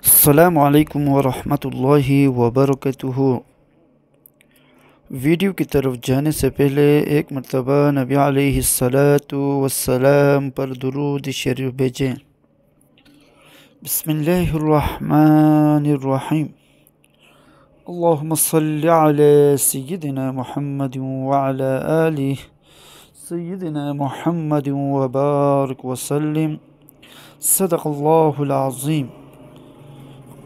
السلام علیکم ورحمۃ اللہ وبرکاتہ۔ ویڈیو کی طرف جانے سے پہلے ایک مرتبہ نبی علیہ الصلاۃ والسلام پر درود شریف بھیجیں۔ بسم اللہ الرحمن الرحیم۔ اللہم صلی علی سیدنا محمد وعلی آل سیدنا محمد وبارک وسلم۔ صدق اللہ العظیم۔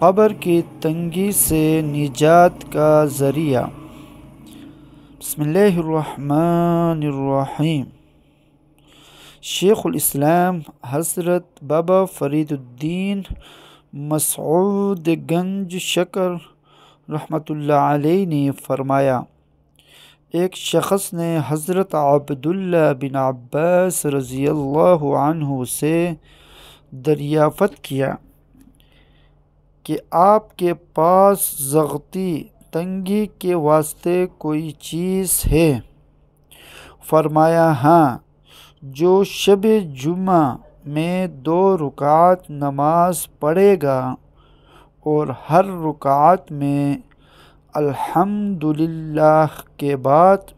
قبر کی تنگی سے نجات کا ذریعہ۔ بسم اللہ الرحمن الرحیم۔ شیخ الاسلام حضرت بابا فرید الدین مسعود گنج شکر رحمۃ اللہ علیہ نے فرمایا، ایک شخص نے حضرت عبداللہ بن عباس رضی اللہ عنہ سے دریافت کیا کہ آپ کے پاس ضغطی تنگی کے واسطے کوئی چیز ہے؟ فرمایا، ہاں، جو شب جمعہ میں 2 رکعت نماز پڑھے گا اور ہر رکعت میں الحمدللہ کے بعد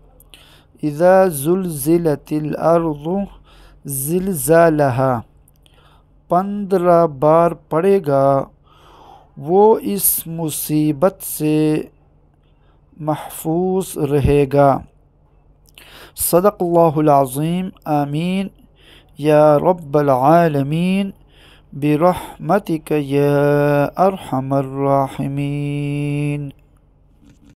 اذا زلزلت الارض زلزالہا 15 بار پڑھے گا، وہ اس مصیبت سے محفوظ رہے گا۔ صدق اللہ العظیم۔ آمین یا رب العالمین برحمتک یا ارحم الراحمین۔